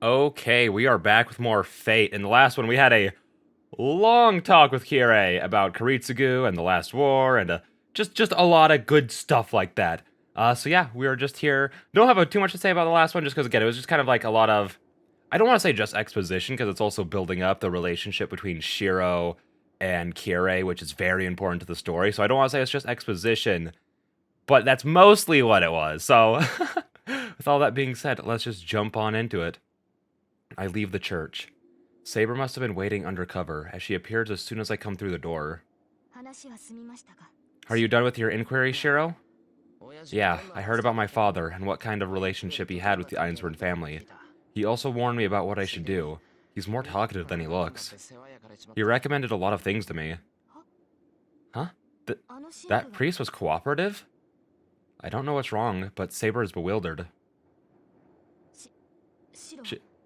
Okay, we are back with more Fate. In the last one, we had a long talk with Kirei about Karitsugu and the Last War, and just a lot of good stuff like that. So yeah, we are just here. Don't have too much to say about the last one, just because again, it was just kind of like a lot of. I don't want to say just exposition, because it's also building up the relationship between Shiro and Kirei, which is very important to the story. So I don't want to say it's just exposition, but that's mostly what it was. So, with all that being said, let's just jump on into it. I leave the church. Saber must have been waiting undercover, as she appears as soon as I come through the door. Are you done with your inquiry, Shiro? Yeah, I heard about my father and what kind of relationship he had with the Ainsworth family. He also warned me about what I should do. He's more talkative than he looks. He recommended a lot of things to me. Huh? That priest was cooperative? I don't know what's wrong, but Saber is bewildered.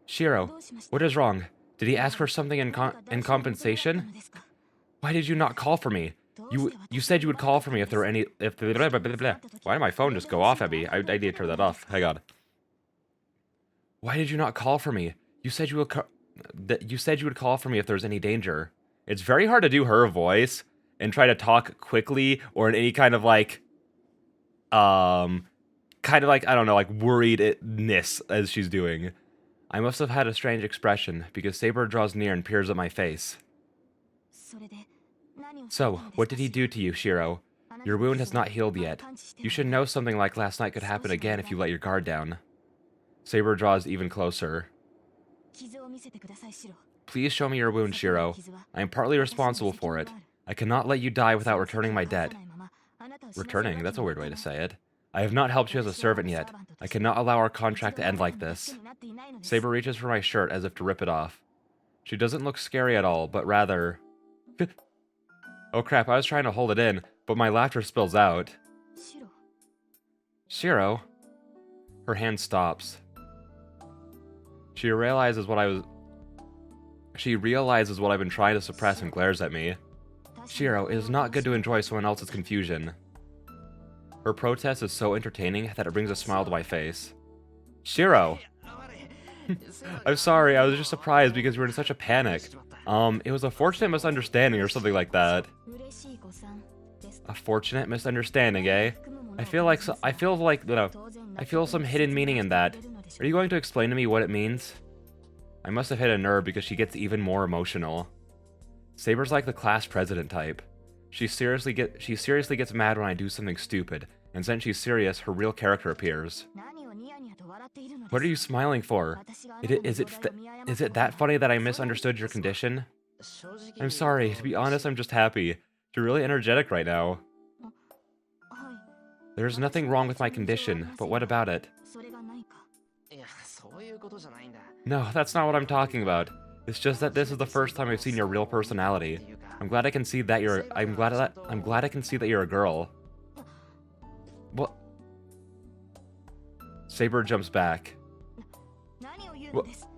Shiro, what is wrong? Did he ask for something in compensation? Why did you not call for me? You said you would call for me if there were any blah, blah, blah, blah. Why did my phone just go off at me? I need to turn that off. Hang on. Why did you not call for me? You said you would call for me if there was any danger. It's very hard to do her voice and try to talk quickly or in any kind of like I don't know, like worriedness as she's doing. I must have had a strange expression, because Saber draws near and peers at my face. So, what did he do to you, Shiro? Your wound has not healed yet. You should know something like last night could happen again if you let your guard down. Saber draws even closer. Please show me your wound, Shiro. I am partly responsible for it. I cannot let you die without returning my debt. Returning? That's a weird way to say it. I have not helped you as a servant yet. I cannot allow our contract to end like this. Saber reaches for my shirt as if to rip it off. She doesn't look scary at all, but rather... Oh crap, I was trying to hold it in, but my laughter spills out. Shiro? Her hand stops. She realizes what I've been trying to suppress and glares at me. Shiro, it is not good to enjoy someone else's confusion. Her protest is so entertaining that it brings a smile to my face. Shiro! I'm sorry, I was just surprised because you were in such a panic. It was a fortunate misunderstanding or something like that. A fortunate misunderstanding, eh? I feel some hidden meaning in that. Are you going to explain to me what it means? I must have hit a nerve because she gets even more emotional. Saber's like the class president type. She seriously gets mad when I do something stupid, and since she's serious, her real character appears. What are you smiling for? Is it that funny that I misunderstood your condition? I'm sorry, to be honest, I'm just happy. You're really energetic right now. There's nothing wrong with my condition, but what about it? No, that's not what I'm talking about. It's just that this is the first time I've seen your real personality. I'm glad I can see that you're a girl. What? Saber jumps back.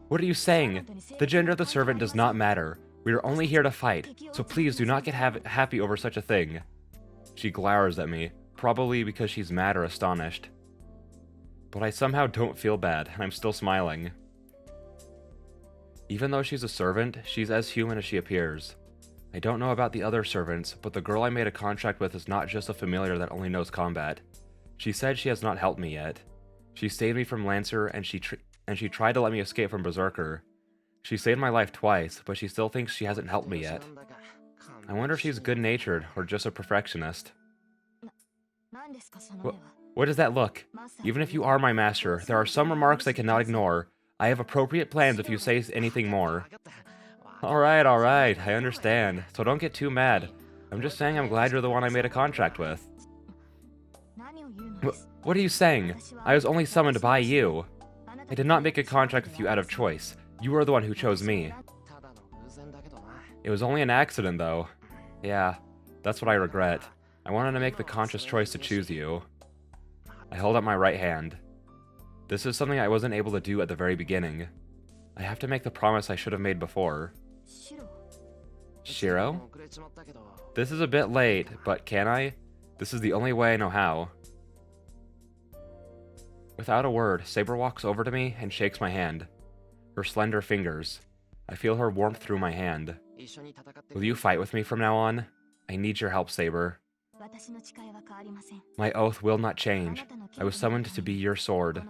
What are you saying? The gender of the servant does not matter. We are only here to fight, so please do not get happy over such a thing. She glowers at me, probably because she's mad or astonished. But I somehow don't feel bad, and I'm still smiling. Even though she's a servant, she's as human as she appears. I don't know about the other servants, but the girl I made a contract with is not just a familiar that only knows combat. She said she has not helped me yet. She saved me from Lancer, and she tried to let me escape from Berserker. She saved my life twice, but she still thinks she hasn't helped me yet. I wonder if she's good-natured, or just a perfectionist. What does that look? Even if you are my master, there are some remarks I cannot ignore. I have appropriate plans if you say anything more. Alright, I understand. So don't get too mad. I'm just saying I'm glad you're the one I made a contract with. What are you saying? I was only summoned by you. I did not make a contract with you out of choice. You were the one who chose me. It was only an accident, though. Yeah, that's what I regret. I wanted to make the conscious choice to choose you. I hold up my right hand. This is something I wasn't able to do at the very beginning. I have to make the promise I should have made before. Shiro? This is a bit late, but can I? This is the only way I know how. Without a word, Saber walks over to me and shakes my hand. Her slender fingers. I feel her warmth through my hand. Will you fight with me from now on? I need your help, Saber. My oath will not change. I was summoned to be your sword.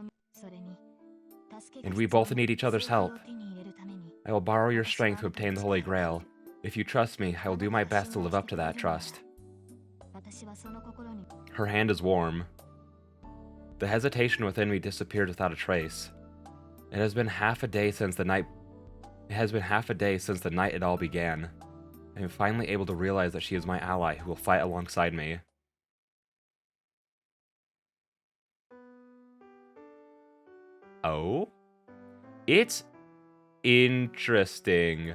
And we both need each other's help. I will borrow your strength to obtain the Holy Grail. If you trust me, I will do my best to live up to that trust. Her hand is warm. The hesitation within me disappeared without a trace. It has been half a day since the night it all began. I am finally able to realize that she is my ally who will fight alongside me. Oh? It's interesting.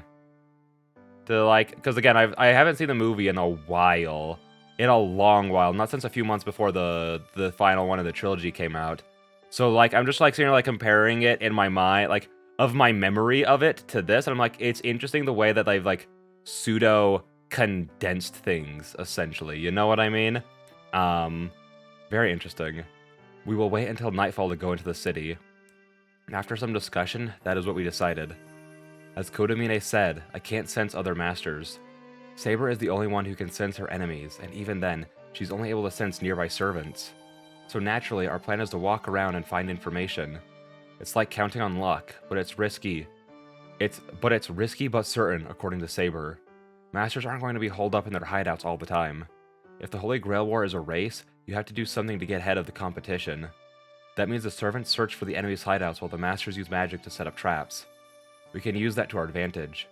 Because again, I haven't seen the movie in a while. In a long while. Not since a few months before the final one of the trilogy came out. So, I'm just, sitting here, comparing it in my mind, of my memory of it to this, and I'm like, it's interesting the way that they've, pseudo-condensed things, essentially. You know what I mean? Very interesting. We will wait until nightfall to go into the city. After some discussion, that is what we decided. As Kodamine said, I can't sense other masters. Saber is the only one who can sense her enemies, and even then, she's only able to sense nearby servants. So naturally, our plan is to walk around and find information. It's like counting on luck, but it's risky. It's risky but certain, according to Saber. Masters aren't going to be holed up in their hideouts all the time. If the Holy Grail War is a race, you have to do something to get ahead of the competition. That means the servants search for the enemy's hideouts while the masters use magic to set up traps. We can use that to our advantage.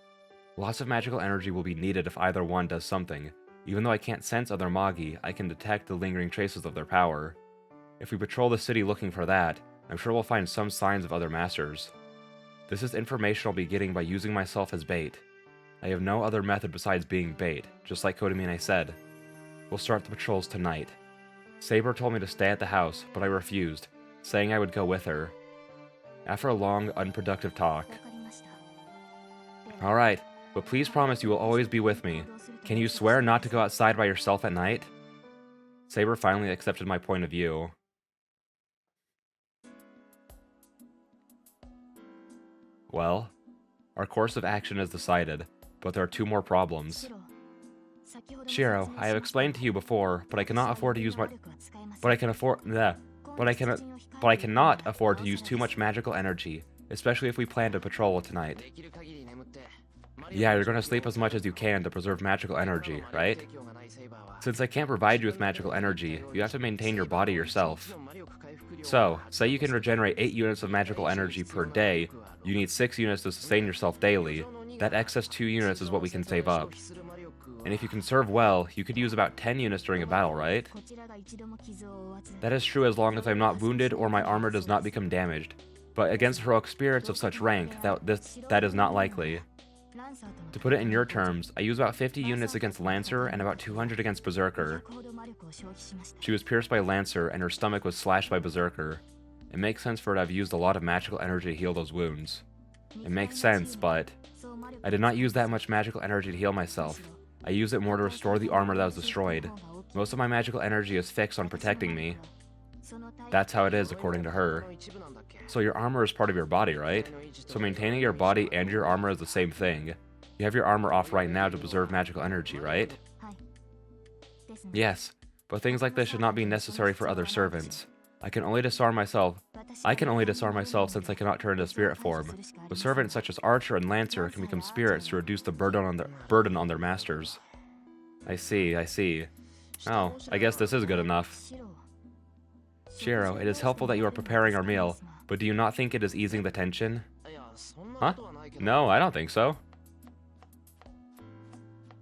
Lots of magical energy will be needed if either one does something. Even though I can't sense other Magi, I can detect the lingering traces of their power. If we patrol the city looking for that, I'm sure we'll find some signs of other masters. This is information I'll be getting by using myself as bait. I have no other method besides being bait, just like Kodamine said. We'll start the patrols tonight. Saber told me to stay at the house, but I refused, saying I would go with her. After a long, unproductive talk. Alright, but please promise you will always be with me. Can you swear not to go outside by yourself at night? Saber finally accepted my point of view. Well, our course of action is decided, but there are two more problems. Shiro, I have explained to you before, but I cannot afford to use my... But I cannot afford to use too much magical energy, especially if we plan to patrol tonight. Yeah, you're gonna sleep as much as you can to preserve magical energy, right? Since I can't provide you with magical energy, you have to maintain your body yourself. So, say you can regenerate 8 units of magical energy per day, you need 6 units to sustain yourself daily. That excess 2 units is what we can save up. And if you conserve well, you could use about 10 units during a battle, right? That is true as long as I'm not wounded or my armor does not become damaged. But against heroic spirits of such rank, that is not likely. To put it in your terms, I use about 50 units against Lancer and about 200 against Berserker. She was pierced by Lancer and her stomach was slashed by Berserker. It makes sense for her to have used a lot of magical energy to heal those wounds. It makes sense, but I did not use that much magical energy to heal myself. I used it more to restore the armor that was destroyed. Most of my magical energy is fixed on protecting me. That's how it is, according to her. So your armor is part of your body, right? So maintaining your body and your armor is the same thing. You have your armor off right now to preserve magical energy, right? Yes, but things like this should not be necessary for other servants. I can only disarm myself since I cannot turn into spirit form. But servants such as Archer and Lancer can become spirits to reduce the burden on their masters. I see. Oh, I guess this is good enough. Shiro, it is helpful that you are preparing our meal, but do you not think it is easing the tension? Huh? No, I don't think so.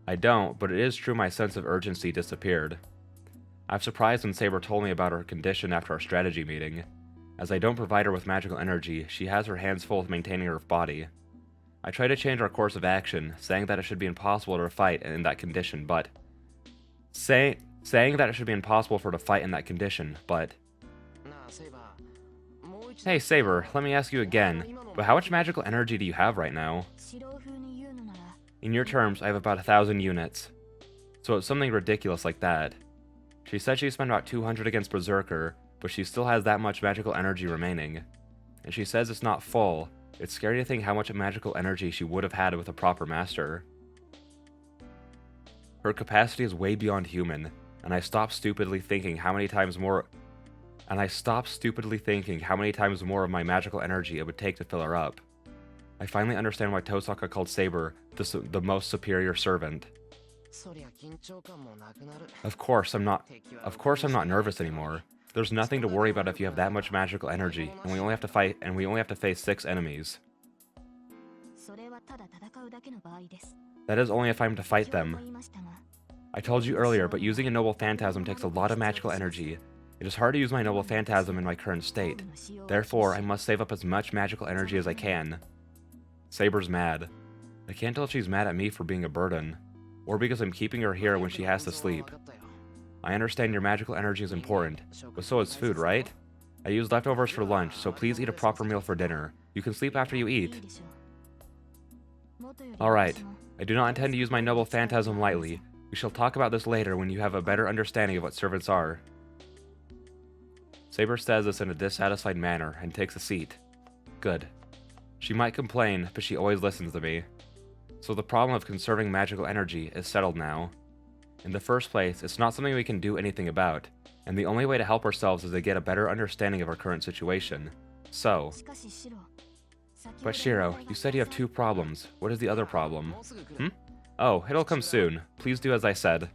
I don't, but it is true my sense of urgency disappeared. I was surprised when Saber told me about her condition after our strategy meeting. As I don't provide her with magical energy, she has her hands full with maintaining her body. I tried to change our course of action, saying that it should be impossible to fight in that condition, but... Saying that it should be impossible for her to fight in that condition, but... Hey Saber, let me ask you again, but how much magical energy do you have right now? In your terms, I have about 1,000 units. So it's something ridiculous like that. She said she spent about 200 against Berserker, but she still has that much magical energy remaining. And she says it's not full, It's scary to think how much magical energy she would have had with a proper master. Her capacity is way beyond human, and I stopped stupidly thinking how many times more of my magical energy it would take to fill her up. I finally understand why Tosaka called Saber the most superior servant. Of course I'm not nervous anymore. There's nothing to worry about if you have that much magical energy, and we only have to face 6 enemies. That is only if I'm to fight them. I told you earlier, but using a Noble Phantasm takes a lot of magical energy. It is hard to use my Noble Phantasm in my current state. Therefore, I must save up as much magical energy as I can. Saber's mad. I can't tell if she's mad at me for being a burden, or because I'm keeping her here when she has to sleep. I understand your magical energy is important, but so is food, right? I used leftovers for lunch, so please eat a proper meal for dinner. You can sleep after you eat. Alright, I do not intend to use my Noble Phantasm lightly. We shall talk about this later when you have a better understanding of what servants are. Saber says this in a dissatisfied manner and takes a seat. Good. She might complain, but she always listens to me. So the problem of conserving magical energy is settled now. In the first place, it's not something we can do anything about, and the only way to help ourselves is to get a better understanding of our current situation. So... But Shiro, you said you have 2 problems. What is the other problem? Oh, it'll come soon. Please do as I said.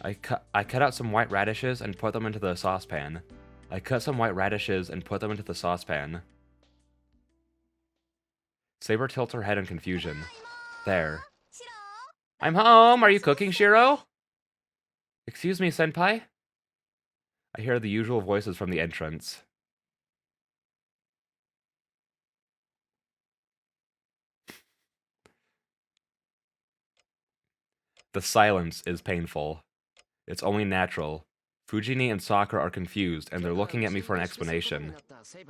I cut out some white radishes and put them into the saucepan. Saber tilts her head in confusion. There. I'm home! Are you cooking, Shiro? Excuse me, senpai? I hear the usual voices from the entrance. The silence is painful. It's only natural. Fujini and Sakura are confused, and they're looking at me for an explanation.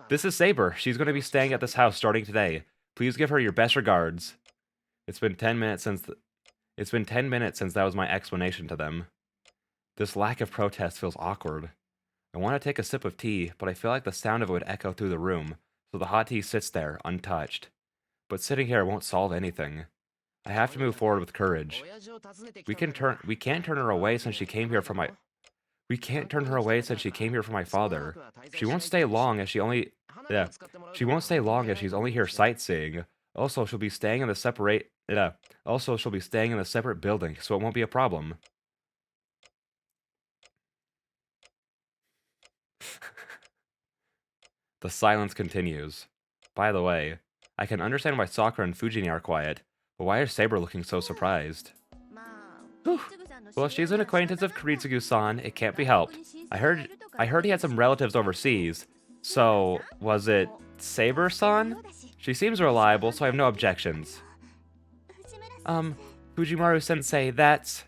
This is Saber. She's going to be staying at this house starting today. Please give her your best regards. It's been 10 minutes since that was my explanation to them. This lack of protest feels awkward. I want to take a sip of tea, but I feel like the sound of it would echo through the room, so the hot tea sits there, untouched. But sitting here won't solve anything. I have to move forward with courage. We can't turn her away since she came here from my father. She won't stay long as she's only here sightseeing. Also, she'll be staying in the separate building, so it won't be a problem. The silence continues. By the way, I can understand why Sakura and Fujini are quiet, but why is Saber looking so surprised? Whew. Well, if she's an acquaintance of Kiritsugu-san, it can't be helped. I heard he had some relatives overseas. So, was it Saber-san? She seems reliable, so I have no objections. Fujimaru-sensei, that's...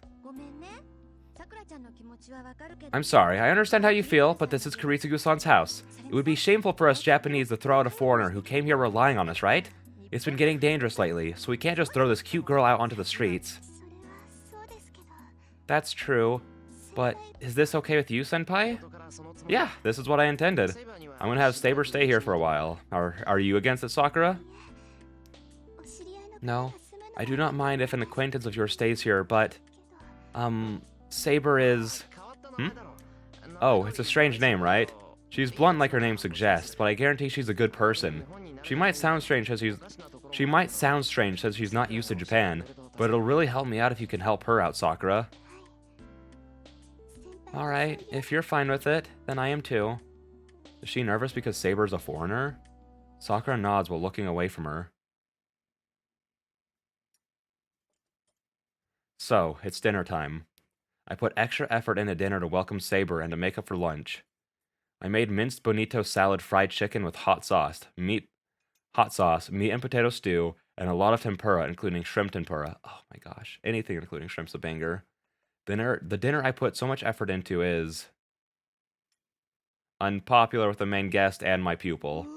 I'm sorry, I understand how you feel, but this is Kiritsugu-san's house. It would be shameful for us Japanese to throw out a foreigner who came here relying on us, right? It's been getting dangerous lately, so we can't just throw this cute girl out onto the streets. That's true, but is this okay with you, senpai? Yeah, this is what I intended. I'm gonna have Saber stay here for a while. Are you against it, Sakura? No, I do not mind if an acquaintance of yours stays here, but... Saber is... Oh, it's a strange name, right? She's blunt like her name suggests, but I guarantee she's a good person. She might sound strange since she's not used to Japan, but it'll really help me out if you can help her out, Sakura. Alright, if you're fine with it, then I am too. Is she nervous because Saber's a foreigner? Sakura nods while looking away from her. So, it's dinner time. I put extra effort into dinner to welcome Saber and to make up for lunch. I made minced bonito salad fried chicken with hot sauce, meat and potato stew, and a lot of tempura, including shrimp tempura. Oh my gosh, anything including shrimp's a banger. The dinner I put so much effort into is... unpopular with the main guest and my pupil.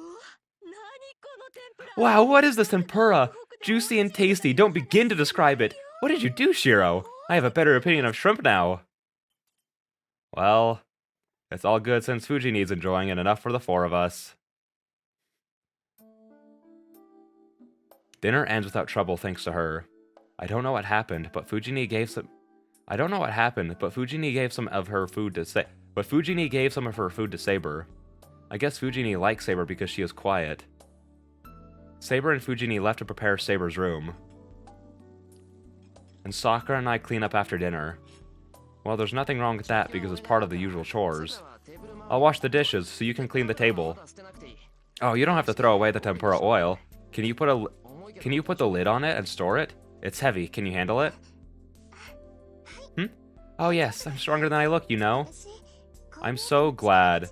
Wow, what is this tempura? Juicy and tasty, don't begin to describe it. What did you do, Shiro? I have a better opinion of shrimp now. Well, it's all good since Fujini's enjoying it enough for the 4 of us. Dinner ends without trouble thanks to her. I don't know what happened, but Fujini gave some... I don't know what happened, but Fujini gave some of her food to Saber. I guess Fujini likes Saber because she is quiet. Saber and Fujini left to prepare Saber's room. And Sakura and I clean up after dinner. Well, there's nothing wrong with that because it's part of the usual chores. I'll wash the dishes so you can clean the table. Oh, you don't have to throw away the tempura oil. Can you put the lid on it and store it? It's heavy. Can you handle it? Oh yes, I'm stronger than I look, you know. I'm so glad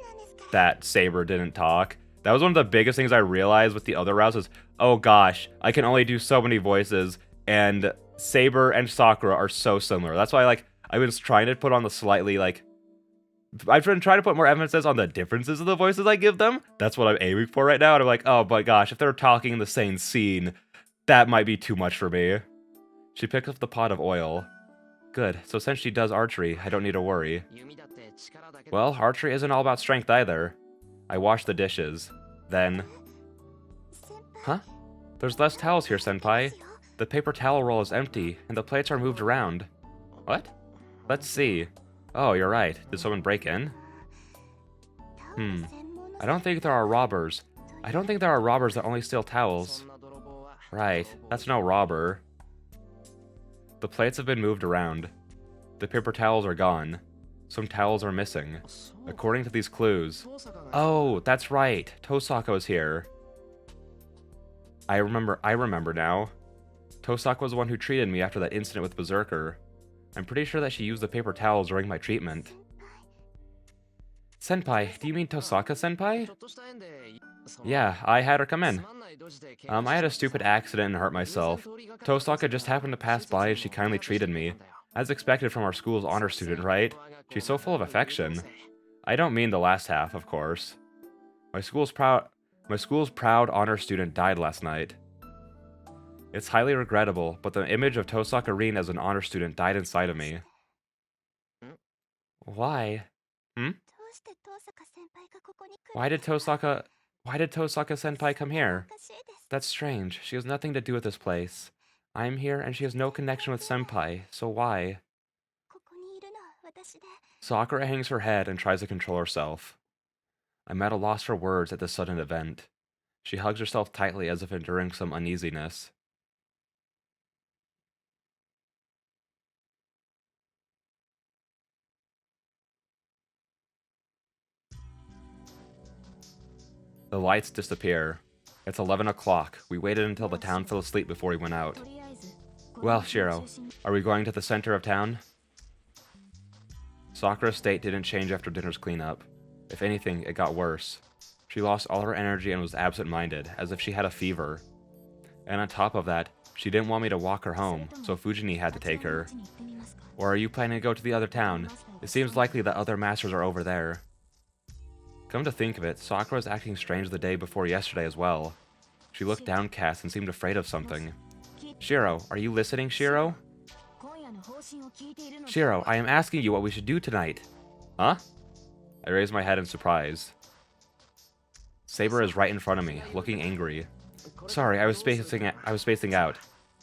that Saber didn't talk. That was one of the biggest things I realized with the other routes is, oh gosh, I can only do so many voices, and Saber and Sakura are so similar. That's why, like, I was trying to put on the slightly, like, I've been trying to put more emphasis on the differences of the voices I give them. That's what I'm aiming for right now, and I'm like, oh my gosh, if they're talking in the same scene, that might be too much for me. She picks up the pot of oil. Good, so since she does archery, I don't need to worry. Well, archery isn't all about strength either. I wash the dishes. Then... Huh? There's less towels here, Senpai. The paper towel roll is empty, and the plates are moved around. What? Let's see. Oh, you're right. Did someone break in? I don't think there are robbers. I don't think there are robbers that only steal towels. Right, that's no robber. The plates have been moved around. The paper towels are gone. Some towels are missing. According to these clues... Oh, that's right. Tosaka was here. I remember now. Tosaka was the one who treated me after that incident with Berserker. I'm pretty sure that she used the paper towels during my treatment. Senpai, do you mean Tosaka-senpai? Yeah, I had her come in. I had a stupid accident and hurt myself. Tosaka just happened to pass by and she kindly treated me. As expected from our school's honor student, right? She's so full of affection. I don't mean the last half, of course. My school's proud honor student died last night. It's highly regrettable, but the image of Tosaka Rin as an honor student died inside of me. Why? Why did Tosaka-senpai come here? That's strange. She has nothing to do with this place. I'm here and she has no connection with Senpai, so why? Sakura hangs her head and tries to control herself. I'm at a loss for words at this sudden event. She hugs herself tightly as if enduring some uneasiness. The lights disappear. It's 11 o'clock. We waited until the town fell asleep before we went out. Well, Shiro, are we going to the center of town? Sakura's state didn't change after dinner's cleanup. If anything, it got worse. She lost all her energy and was absent-minded, as if she had a fever. And on top of that, she didn't want me to walk her home, so Fujini had to take her. Or are you planning to go to the other town? It seems likely that other masters are over there. Come to think of it, Sakura was acting strange the day before yesterday as well. She looked downcast and seemed afraid of something. Shiro, are you listening, Shiro? Shiro, I am asking you what we should do tonight. Huh? I raised my head in surprise. Saber is right in front of me, looking angry. Sorry, I was spacing out.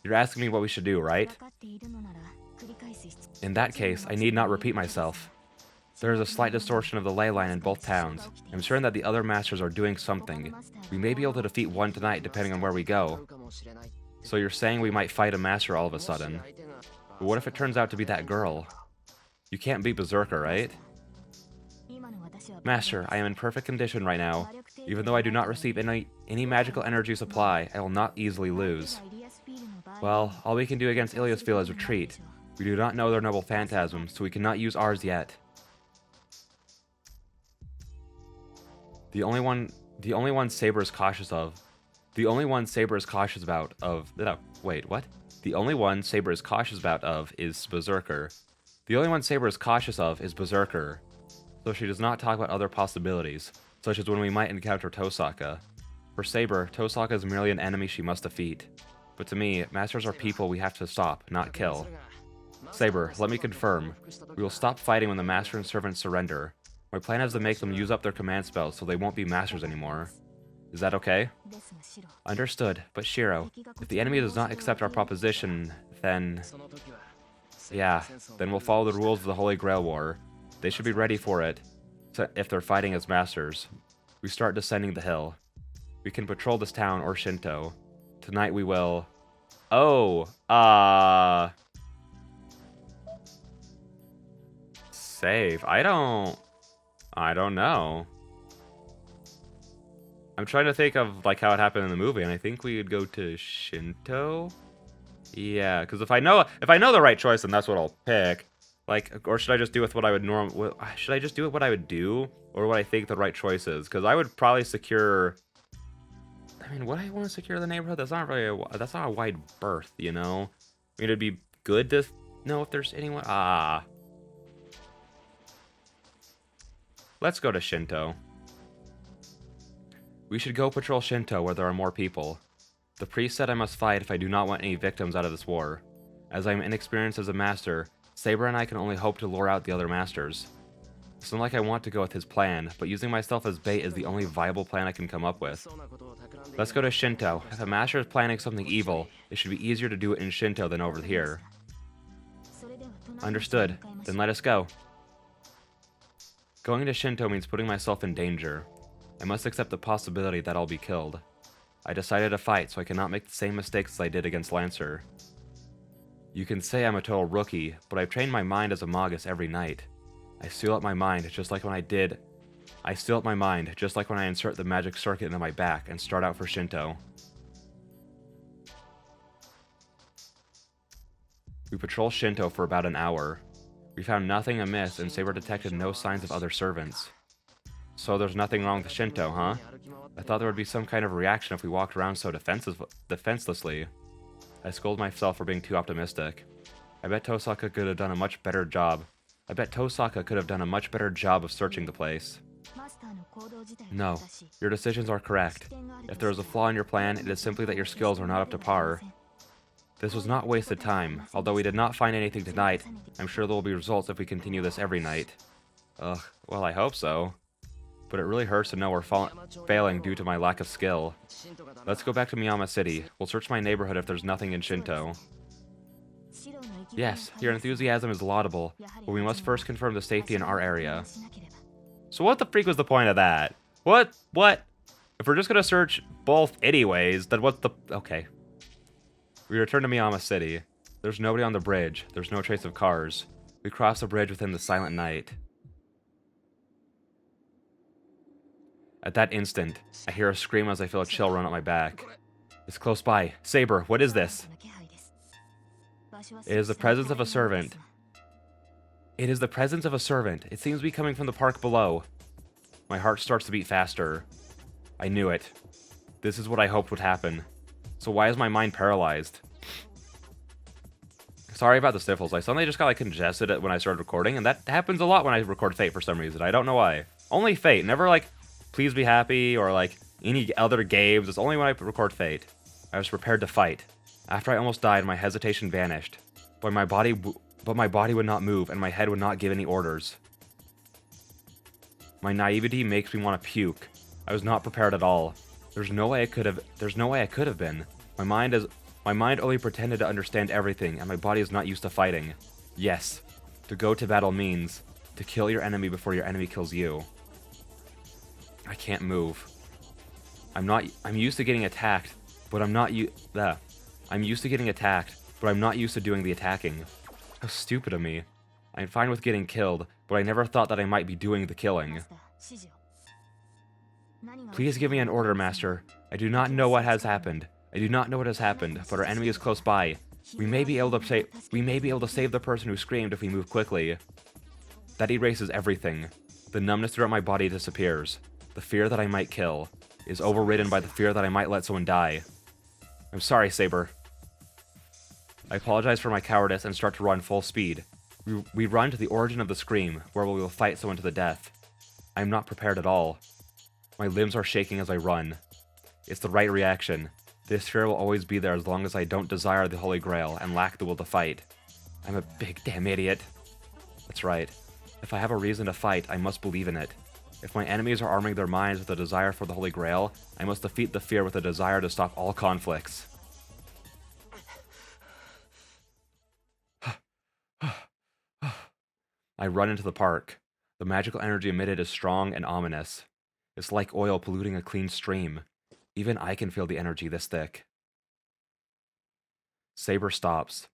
You're asking me what we should do, right? In that case, I need not repeat myself. There is a slight distortion of the ley line in both towns. I'm certain that the other masters are doing something. We may be able to defeat one tonight depending on where we go. So you're saying we might fight a master all of a sudden. But what if it turns out to be that girl? You can't beat Berserker, right? Master, I am in perfect condition right now. Even though I do not receive any magical energy supply, I will not easily lose. Well, all we can do against Iliasville is retreat. We do not know their noble phantasm, so we cannot use ours yet. The only one Saber is cautious about is Berserker. The only one Saber is cautious of is Berserker. So she does not talk about other possibilities, such as when we might encounter Tosaka. For Saber, Tosaka is merely an enemy she must defeat. But to me, masters are people we have to stop, not kill. Saber, let me confirm. We will stop fighting when the master and servant surrender. My plan is to make them use up their command spells so they won't be masters anymore. Is that okay? Understood, but Shiro, if the enemy does not accept our proposition, then... Yeah, then we'll follow the rules of the Holy Grail War. They should be ready for it, if they're fighting as masters. We start descending the hill. We can patrol this town or Shinto. Tonight we will... Oh, save. I don't know. I'm trying to think of like how it happened in the movie, and I think we would go to Shinto. Yeah, because if I know the right choice, then that's what I'll pick. Like, or should I just do with what I would should I just do with what I would do, or what I think the right choice is? Because I would probably secure. I mean, would I want to secure the neighborhood? That's not really that's not a wide berth, you know. I mean, it'd be good to know if there's anyone. Let's go to Shinto. We should go patrol Shinto where there are more people. The priest said I must fight if I do not want any victims out of this war. As I am inexperienced as a master, Saber and I can only hope to lure out the other masters. It's not like I want to go with his plan, but using myself as bait is the only viable plan I can come up with. Let's go to Shinto. If a master is planning something evil, it should be easier to do it in Shinto than over here. Understood. Then let us go. Going to Shinto means putting myself in danger. I must accept the possibility that I'll be killed. I decided to fight so I cannot make the same mistakes as I did against Lancer. You can say I'm a total rookie, but I've trained my mind as a Magus every night. I seal up my mind just like when I insert the magic circuit into my back and start out for Shinto. We patrol Shinto for about an hour. We found nothing amiss and Saber detected no signs of other servants. So there's nothing wrong with Shinto, huh? I thought there would be some kind of reaction if we walked around so defenselessly. I scold myself for being too optimistic. I bet Tosaka could have done a much better job of searching the place. No, your decisions are correct. If there is a flaw in your plan, it is simply that your skills are not up to par. This was not wasted time. Although we did not find anything tonight, I'm sure there will be results if we continue this every night. Ugh, well I hope so. But it really hurts to know we're failing due to my lack of skill. Let's go back to Miyama City. We'll search my neighborhood if there's nothing in Shinto. Yes, your enthusiasm is laudable, but we must first confirm the safety in our area. So what the freak was the point of that? What? If we're just gonna search both anyways, then what's the... Okay. We return to Miyama City. There's nobody on the bridge. There's no trace of cars. We cross the bridge within the silent night. At that instant, I hear a scream as I feel a chill run up my back. It's close by. Saber, what is this? It is the presence of a servant. It is the presence of a servant. It seems to be coming from the park below. My heart starts to beat faster. I knew it. This is what I hoped would happen. So why is my mind paralyzed? Sorry about the sniffles. I suddenly just got like congested when I started recording, and that happens a lot when I record Fate for some reason. I don't know why. Only Fate. Never like Please Be Happy or like any other games. It's only when I record Fate. I was prepared to fight. After I almost died, my hesitation vanished. But my body would not move, and my head would not give any orders. My naivety makes me want to puke. I was not prepared at all. There's no way I could have been. My mind only pretended to understand everything, and my body is not used to fighting. Yes, to go to battle means to kill your enemy before your enemy kills you. I can't move. I'm used to getting attacked, but I'm not used to getting attacked, but I'm not used to doing the attacking. How stupid of me. I'm fine with getting killed, but I never thought that I might be doing the killing. Please give me an order, Master. I do not know what has happened, but our enemy is close by. We may be able to save the person who screamed if we move quickly. That erases everything. The numbness throughout my body disappears. The fear that I might kill is overridden by the fear that I might let someone die. I'm sorry, Saber. I apologize for my cowardice and start to run full speed. We run to the origin of the scream, where we will fight someone to the death. I am not prepared at all. My limbs are shaking as I run. It's the right reaction. This fear will always be there as long as I don't desire the Holy Grail and lack the will to fight. I'm a big damn idiot. That's right. If I have a reason to fight, I must believe in it. If my enemies are arming their minds with a desire for the Holy Grail, I must defeat the fear with a desire to stop all conflicts. I run into the park. The magical energy emitted is strong and ominous. It's like oil polluting a clean stream. Even I can feel the energy this thick. Saber stops.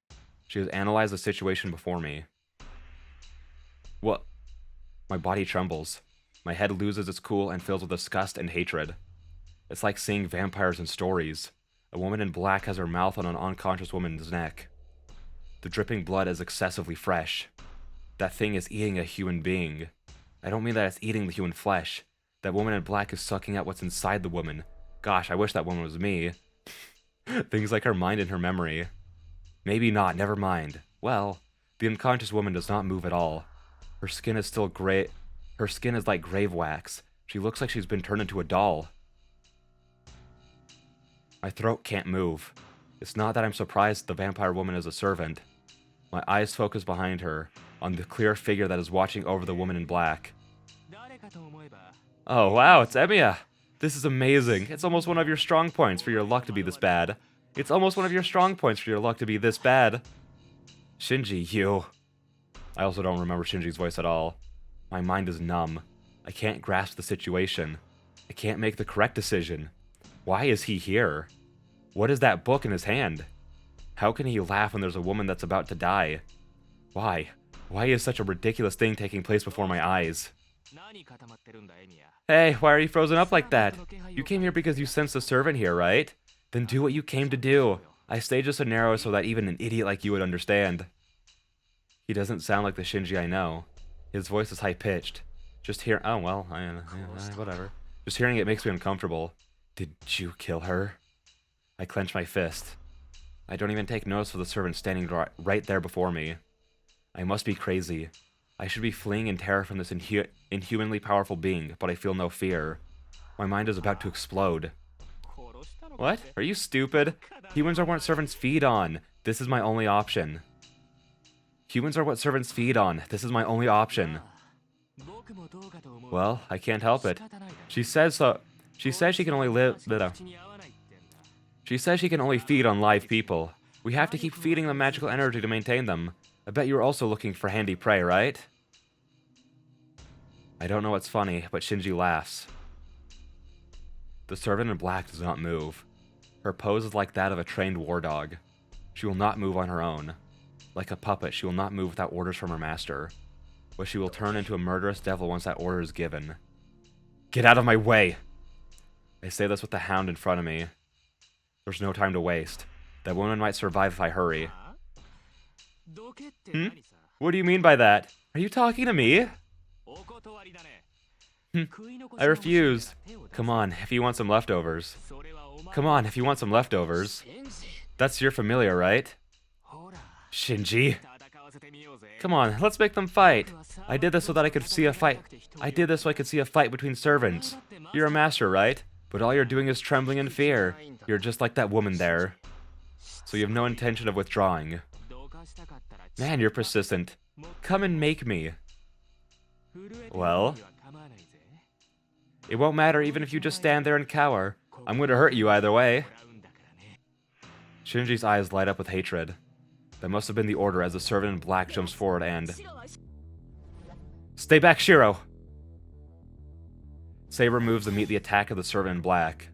She has analyzed the situation before me. What? My body trembles. My head loses its cool and fills with disgust and hatred. It's like seeing vampires in stories. A woman in black has her mouth on an unconscious woman's neck. The dripping blood is excessively fresh. That thing is eating a human being. I don't mean that it's eating the human flesh. That woman in black is sucking out what's inside the woman. Gosh, I wish that woman was me. Things like her mind and her memory. Maybe not, never mind. Well, the unconscious woman does not move at all. Her skin is still gray. Her skin is like grave wax. She looks like she's been turned into a doll. My throat can't move. It's not that I'm surprised the vampire woman is a servant. My eyes focus behind her, on the clear figure that is watching over the woman in black. Oh wow, it's Emiya! This is amazing. It's almost one of your strong points for your luck to be this bad. It's almost one of your strong points for your luck to be this bad. Shinji, you. I also don't remember Shinji's voice at all. My mind is numb. I can't grasp the situation. I can't make the correct decision. Why is he here? What is that book in his hand? How can he laugh when there's a woman that's about to die? Why? Why is such a ridiculous thing taking place before my eyes? Hey, why are you frozen up like that? You came here because you sensed a servant here, right? Then do what you came to do. I staged a scenario so that even an idiot like you would understand. He doesn't sound like the Shinji I know. His voice is high-pitched. Just hear- oh well, whatever. Just hearing it makes me uncomfortable. Did you kill her? I clench my fist. I don't even take notice of the servant standing right there before me. I must be crazy. I should be fleeing in terror from this inhumanly powerful being, but I feel no fear. My mind is about to explode. What? Are you stupid? Humans are what servants feed on. This is my only option. Humans are what servants feed on. This is my only option. Well, I can't help it. She says so. She says she can only She says she can only feed on live people. We have to keep feeding them magical energy to maintain them. I bet you're also looking for handy prey, right? I don't know what's funny, but Shinji laughs. The servant in black does not move. Her pose is like that of a trained war dog. She will not move on her own. Like a puppet, she will not move without orders from her master. But she will turn into a murderous devil once that order is given. Get out of my way! I say this with the hound in front of me. There's no time to waste. That woman might survive if I hurry. What do you mean by that? Are you talking to me? I refuse. Come on, if you want some leftovers. Come on, if you want some leftovers. That's your familiar, right? Shinji. Come on, let's make them fight. I did this so that I could see a fight. I did this so I could see a fight between servants. You're a master, right? But all you're doing is trembling in fear. You're just like that woman there. So you have no intention of withdrawing. Man, you're persistent. Come and make me. Well? It won't matter even if you just stand there and cower. I'm going to hurt you either way. Shinji's eyes light up with hatred. That must have been the order as the servant in black jumps forward and... Stay back, Shiro! Saber moves to meet the attack of the servant in black.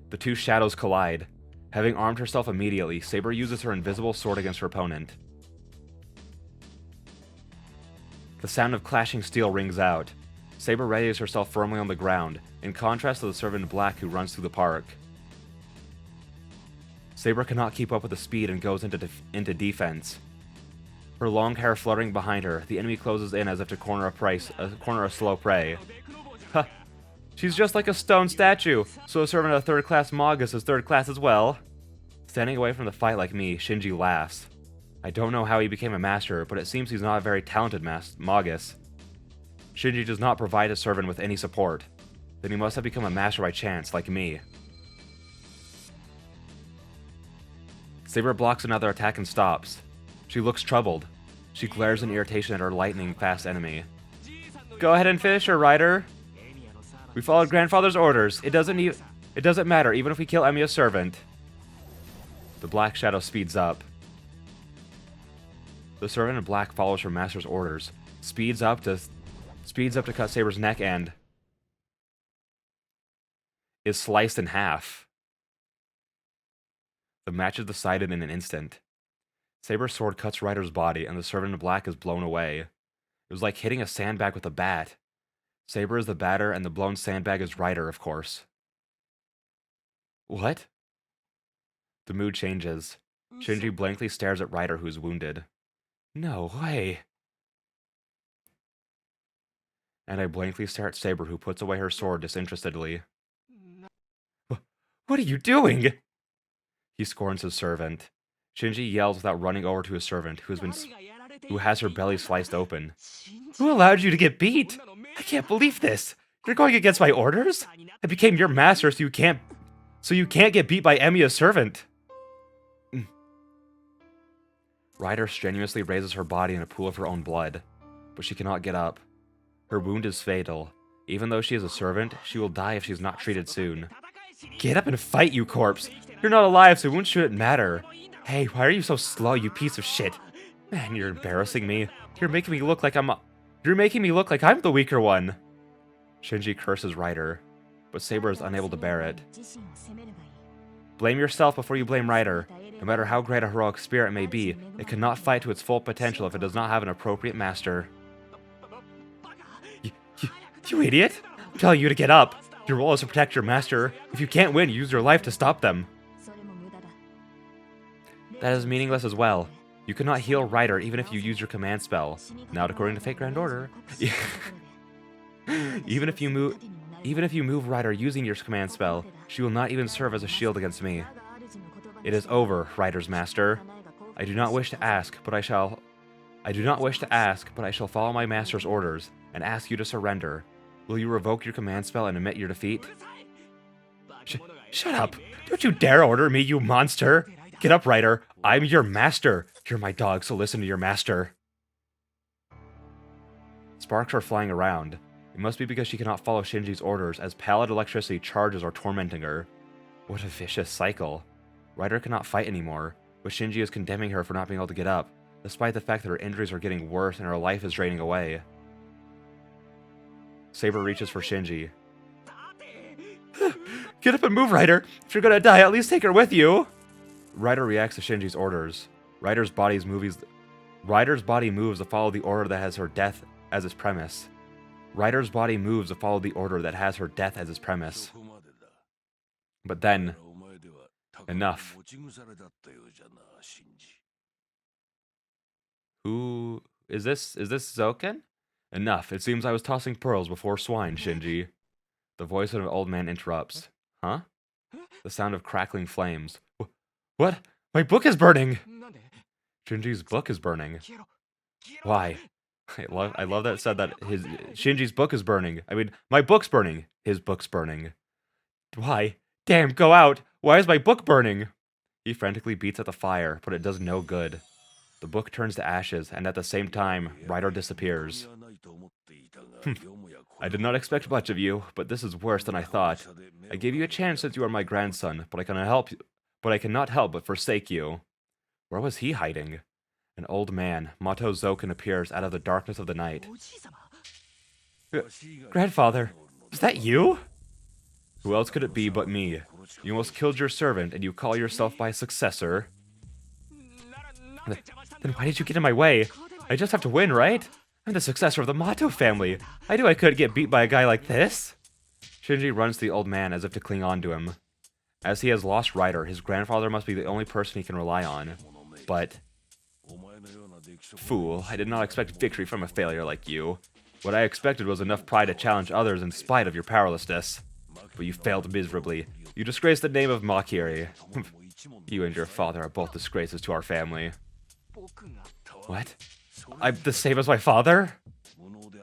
The two shadows collide. Having armed herself immediately, Saber uses her invisible sword against her opponent. The sound of clashing steel rings out. Saber readies herself firmly on the ground, in contrast to the servant in black who runs through the park. Saber cannot keep up with the speed and goes into defense. Her long hair fluttering behind her, the enemy closes in as if to corner a slow prey. Huh. She's just like a stone statue, so a servant of third-class Magus is third class as well. Standing away from the fight like me, Shinji laughs. I don't know how he became a master, but it seems he's not a very talented Magus. Shinji does not provide his servant with any support. Then he must have become a master by chance, like me. Saber blocks another attack and stops. She looks troubled. She glares in irritation at her lightning-fast enemy. Go ahead and finish her, Ryder. We followed grandfather's orders. It doesn't matter, even if we kill Emiya's servant. The black shadow speeds up. The servant in black follows her master's orders, speeds up to cut Saber's neck, and is sliced in half. The match is decided in an instant. Saber's sword cuts Ryder's body, and the servant in black is blown away. It was like hitting a sandbag with a bat. Saber is the batter, and the blown sandbag is Ryder, of course. What? The mood changes. Shinji blankly stares at Ryder, who is wounded. No way. And I blankly stare at Saber, who puts away her sword disinterestedly. What are you doing? He scorns his servant. Shinji yells without running over to his servant, who has her belly sliced open. Who allowed you to get beat? I can't believe this. You're going against my orders? I became your master so you can't get beat by Emiya's servant. Ryder strenuously raises her body in a pool of her own blood, but she cannot get up. Her wound is fatal. Even though she is a servant, she will die if she is not treated soon. Get up and fight, you corpse! You're not alive, so wounds shouldn't matter. Hey, why are you so slow, you piece of shit? Man, you're embarrassing me. You're making me look like I'm the weaker one. Shinji curses Ryder, but Saber is unable to bear it. Blame yourself before you blame Ryder. No matter how great a heroic spirit may be, it cannot fight to its full potential if it does not have an appropriate master. You idiot! I'm telling you to get up! Your role is to protect your master. If you can't win, use your life to stop them. That is meaningless as well. You cannot heal Ryder even if you use your command spell. Not according to Fate Grand Order. Even if you move Ryder using your command spell, she will not even serve as a shield against me. It is over, Ryder's master. I do not wish to ask, but I shall follow my master's orders and ask you to surrender. Will you revoke your command spell and admit your defeat? Shut up! Don't you dare order me, you monster! Get up, Ryder! I'm your master! You're my dog, so listen to your master. Sparks are flying around. It must be because she cannot follow Shinji's orders, as pallid electricity charges are tormenting her. What a vicious cycle. Ryder cannot fight anymore, but Shinji is condemning her for not being able to get up, despite the fact that her injuries are getting worse and her life is draining away. Saber reaches for Shinji. Get up and move, Ryder! If you're gonna die, at least take her with you! Ryder reacts to Shinji's orders. Ryder's body moves to follow the order that has her death as its premise. Ryder's body moves to follow the order that has her death as its premise. But then, enough. Who is this? Is this Zoken? Enough. It seems I was tossing pearls before swine, Shinji. The voice of an old man interrupts. Huh? The sound of crackling flames. What? My book is burning! Shinji's book is burning. Why? I love that it said that Shinji's book is burning. I mean, my book's burning. His book's burning. Why? Damn, go out! Why is my book burning? He frantically beats at the fire, but it does no good. The book turns to ashes, and at the same time, Ryder disappears. I did not expect much of you, but this is worse than I thought. I gave you a chance since you are my grandson, but I cannot help but forsake you. Where was he hiding? An old man, Mato Zoken, appears out of the darkness of the night. Grandfather, is that you? Who else could it be but me? You almost killed your servant, and you call yourself my successor? Then why did you get in my way? I just have to win, right? I'm the successor of the Mato family. I knew I couldn't get beat by a guy like this. Shinji runs to the old man as if to cling on to him. As he has lost Ryder, his grandfather must be the only person he can rely on. But... Fool, I did not expect victory from a failure like you. What I expected was enough pride to challenge others in spite of your powerlessness. But you failed miserably. You disgraced the name of Makiri. You and your father are both disgraces to our family. What? I'm the same as my father?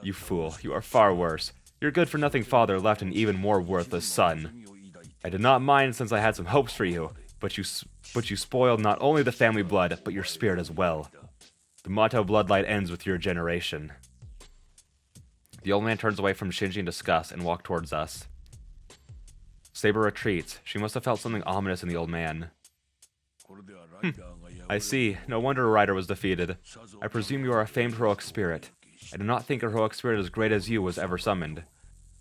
You fool, you are far worse. Your good-for-nothing father left an even more worthless son. I did not mind since I had some hopes for you, but you spoiled not only the family blood, but your spirit as well. The Mato bloodline ends with your generation. The old man turns away from Shinji in disgust and walks towards us. Saber retreats. She must have felt something ominous in the old man. I see. No wonder a rider was defeated. I presume you are a famed heroic spirit. I do not think a heroic spirit as great as you was ever summoned.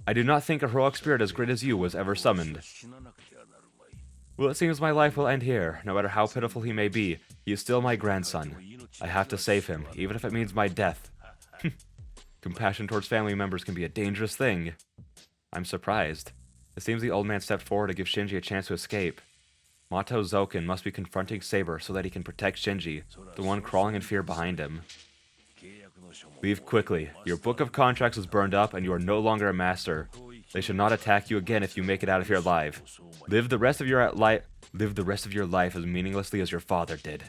I do not think a heroic spirit as great as you was ever summoned. Well, it seems my life will end here. No matter how pitiful he may be, he is still my grandson. I have to save him, even if it means my death. Compassion towards family members can be a dangerous thing. I'm surprised. It seems the old man stepped forward to give Shinji a chance to escape. Mato Zoken must be confronting Saber so that he can protect Shinji, the one crawling in fear behind him. Leave quickly. Your book of contracts is burned up and you are no longer a master. They should not attack you again if you make it out of here alive. Live the rest of your life as meaninglessly as your father did.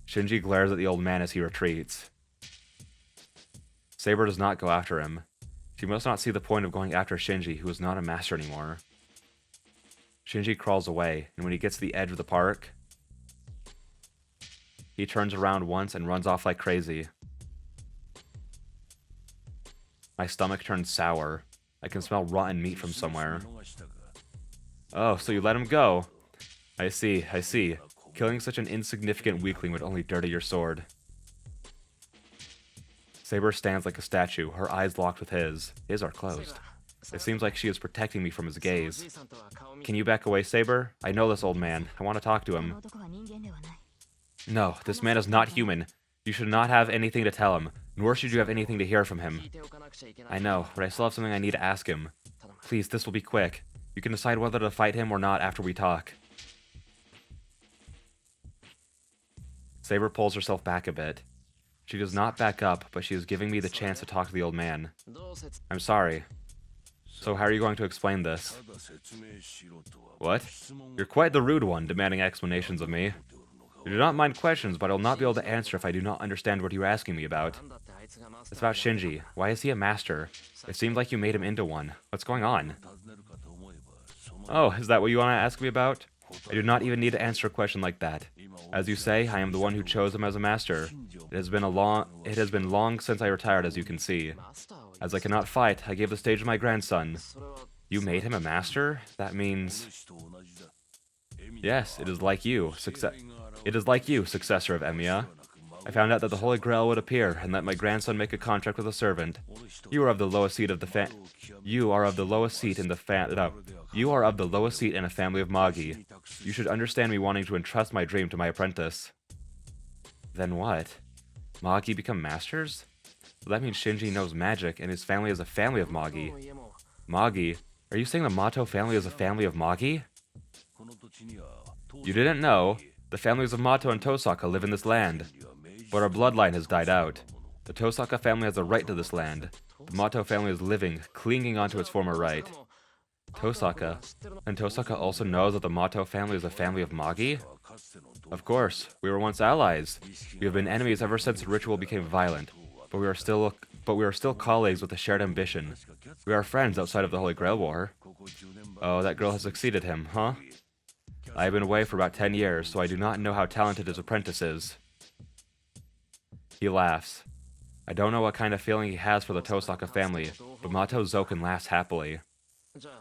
Shinji glares at the old man as he retreats. Saber does not go after him. She must not see the point of going after Shinji, who is not a master anymore. Shinji crawls away, and when he gets to the edge of the park, he turns around once and runs off like crazy. My stomach turns sour. I can smell rotten meat from somewhere. Oh, so you let him go. I see. Killing such an insignificant weakling would only dirty your sword. Saber stands like a statue, her eyes locked with his. His are closed. It seems like she is protecting me from his gaze. Can you back away, Saber? I know this old man. I want to talk to him. No, this man is not human. You should not have anything to tell him, nor should you have anything to hear from him. I know, but I still have something I need to ask him. Please, this will be quick. You can decide whether to fight him or not after we talk. Saber pulls herself back a bit. She does not back up, but she is giving me the chance to talk to the old man. I'm sorry. So how are you going to explain this? What? You're quite the rude one, demanding explanations of me. You do not mind questions, but I will not be able to answer if I do not understand what you are asking me about. It's about Shinji. Why is he a master? It seemed like you made him into one. What's going on? Oh, is that what you want to ask me about? I do not even need to answer a question like that. As you say, I am the one who chose him as a master. It has been long since I retired, as you can see. As I cannot fight, I gave the stage to my grandson. You made him a master? That means... Yes, it is like you, successor of Emiya. I found out that the Holy Grail would appear, and let my grandson make a contract with a servant. You are of the lowest seat in a family of Magi. You should understand me wanting to entrust my dream to my apprentice. Then what? Magi become masters? Well, that means Shinji knows magic, and his family is a family of Magi. Magi? Are you saying the Mato family is a family of Magi? You didn't know? The families of Mato and Tosaka live in this land. But our bloodline has died out. The Tosaka family has a right to this land. The Mato family is living, clinging onto its former right. Tosaka? And Tosaka also knows that the Mato family is a family of Magi? Of course, we were once allies. We have been enemies ever since the ritual became violent, but we are still colleagues with a shared ambition. We are friends outside of the Holy Grail War. Oh, that girl has succeeded him, huh? I have been away for about 10 years, so I do not know how talented his apprentice is. He laughs. I don't know what kind of feeling he has for the Tosaka family, but Mato Zoken laughs happily.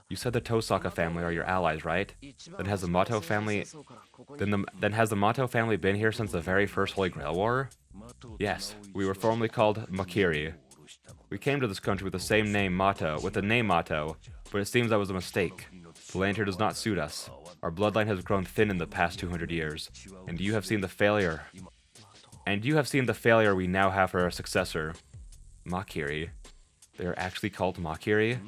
You said the Tosaka family are your allies, right? Then has the Mato family been here since the very first Holy Grail War? Yes, we were formerly called Makiri. We came to this country with the name Mato, but it seems that was a mistake. The land here does not suit us. Our bloodline has grown thin in the past 200 years, and you have seen the failure we now have for our successor. Makiri. They are actually called Makiri?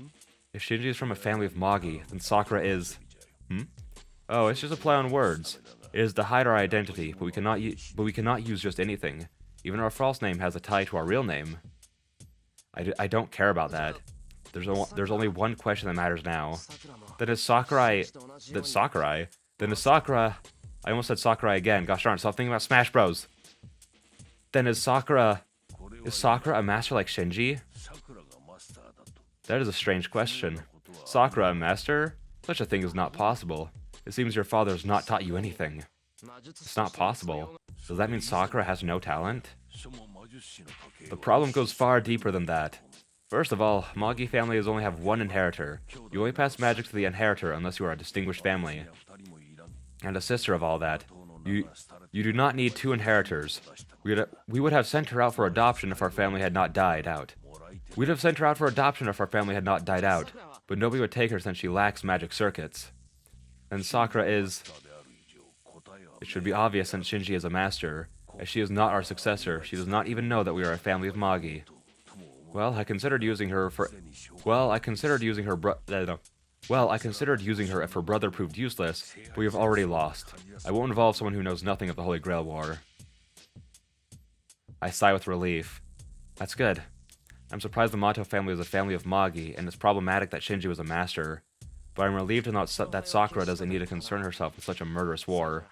If Shinji is from a family of Magi, then Sakura is... Oh, it's just a play on words. It is to hide our identity, but we cannot use just anything. Even our false name has a tie to our real name. I don't care about that. There's only one question that matters now. Then is Sakurai... I almost said Sakurai again. Gosh darn, stop thinking about Smash Bros. Then is Sakura a master like Shinji? That is a strange question. Sakura a master? Such a thing is not possible. It seems your father has not taught you anything. It's not possible. Does that mean Sakura has no talent? The problem goes far deeper than that. First of all, Magi families only have one inheritor. You only pass magic to the inheritor unless you are a distinguished family. And a sister of all that. You do not need two inheritors. We would have sent her out for adoption if our family had not died out. We'd have sent her out for adoption if our family had not died out, but nobody would take her since she lacks magic circuits. And Sakura is... It should be obvious since Shinji is a master. As she is not our successor, she does not even know that we are a family of Magi. Well, I considered using her if her brother proved useless, but we have already lost. I won't involve someone who knows nothing of the Holy Grail War. I sigh with relief. That's good. I'm surprised the Mato family is a family of Magi, and it's problematic that Shinji was a master. But I'm relieved to know that Sakura doesn't need to concern herself with such a murderous war.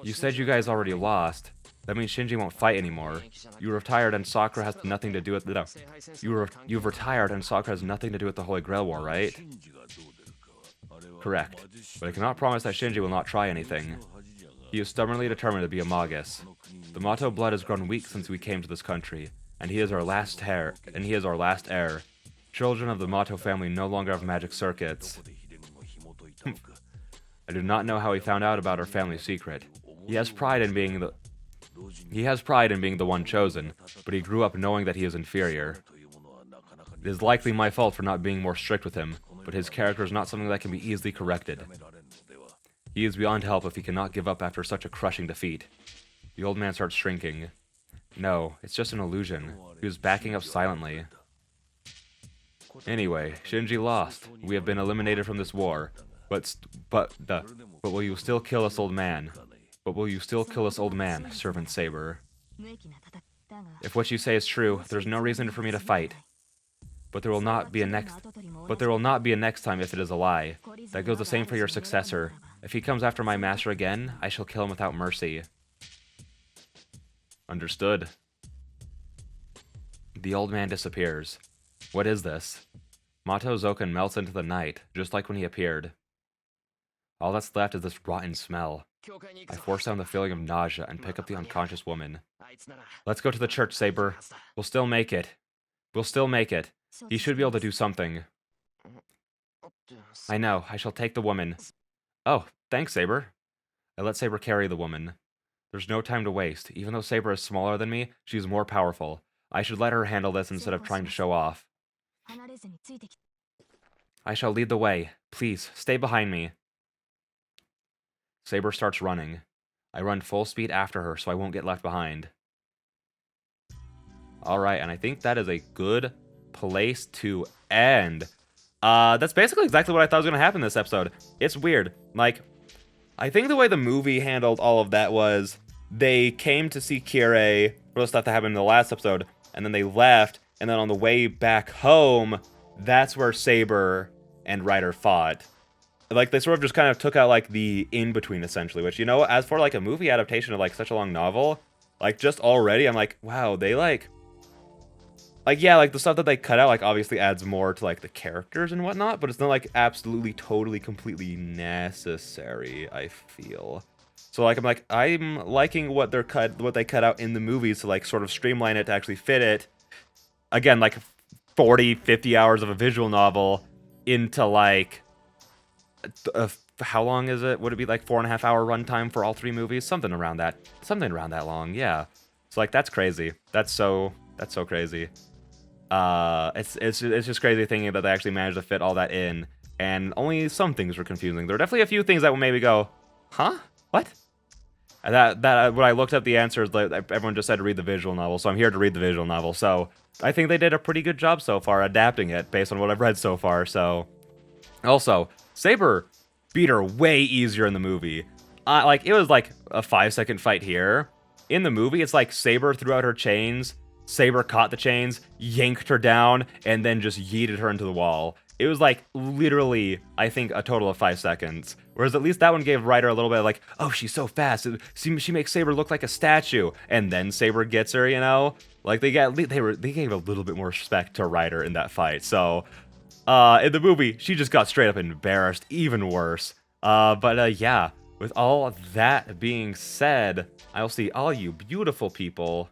You said you guys already lost. That means Shinji won't fight anymore. You retired and Sakura has nothing to do with You've retired and Sakura has nothing to do with the Holy Grail War, right? Correct. But I cannot promise that Shinji will not try anything. He is stubbornly determined to be a Magus. The Mato blood has grown weak since we came to this country, and he is our last heir. Children of the Mato family no longer have magic circuits. I do not know how he found out about our family secret. He has pride in being the one chosen, but he grew up knowing that he is inferior. It is likely my fault for not being more strict with him, but his character is not something that can be easily corrected. He is beyond help if he cannot give up after such a crushing defeat. The old man starts shrinking. No, it's just an illusion. He was backing up silently. Anyway, Shinji lost. We have been eliminated from this war. But will you still kill us, old man? Servant Saber? If what you say is true, there's no reason for me to fight. But there will not be a next time if it is a lie. That goes the same for your successor. If he comes after my master again, I shall kill him without mercy. Understood. The old man disappears. What is this? Mato Zoken melts into the night, just like when he appeared. All that's left is this rotten smell. I force down the feeling of nausea and pick up the unconscious woman. Let's go to the church, Saber. We'll still make it. He should be able to do something. I know. I shall take the woman. Oh, thanks, Saber. I let Saber carry the woman. There's no time to waste. Even though Saber is smaller than me, she's more powerful. I should let her handle this instead of trying to show off. I shall lead the way. Please, stay behind me. Saber starts running. I run full speed after her so I won't get left behind. Alright, and I think that is a good place to end. That's basically exactly what I thought was going to happen this episode. It's weird. Like, I think the way the movie handled all of that was they came to see Kirei for the stuff that happened in the last episode, and then they left, and then on the way back home, that's where Saber and Ryder fought. Like, they sort of just kind of took out, like, the in-between, essentially, which, you know, as for, like, a movie adaptation of, like, such a long novel, like, just already, I'm like, wow, they, like, yeah, like, the stuff that they cut out, like, obviously adds more to, like, the characters and whatnot, but it's not, like, absolutely, totally, completely necessary, I feel. So, like, I'm liking what they cut out in the movies to, like, sort of streamline it to actually fit it. Again, like, 40, 50 hours of a visual novel into, like, how long is it? Would it be, like, 4.5 hour runtime for all 3 movies? Something around that long, yeah. So, like, that's crazy. That's so crazy. It's just crazy thinking that they actually managed to fit all that in, and only some things were confusing. There are definitely a few things that will maybe go, huh? What? And that when I looked up the answers, like, everyone just said to read the visual novel, so I'm here to read the visual novel. So I think they did a pretty good job so far adapting it based on what I've read so far. So also, Saber beat her way easier in the movie. Like, it was like a 5-second fight here. In the movie, it's like Saber threw out her chains, Saber caught the chains, yanked her down, and then just yeeted her into the wall. It was like literally, I think, a total of 5 seconds. Whereas at least that one gave Ryder a little bit of like, oh, she's so fast. She makes Saber look like a statue, and then Saber gets her. You know, like they gave a little bit more respect to Ryder in that fight. So, in the movie, she just got straight up embarrassed, even worse. But yeah. With all that being said, I'll see all you beautiful people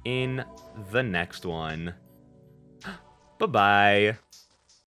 in the next one. Bye-bye.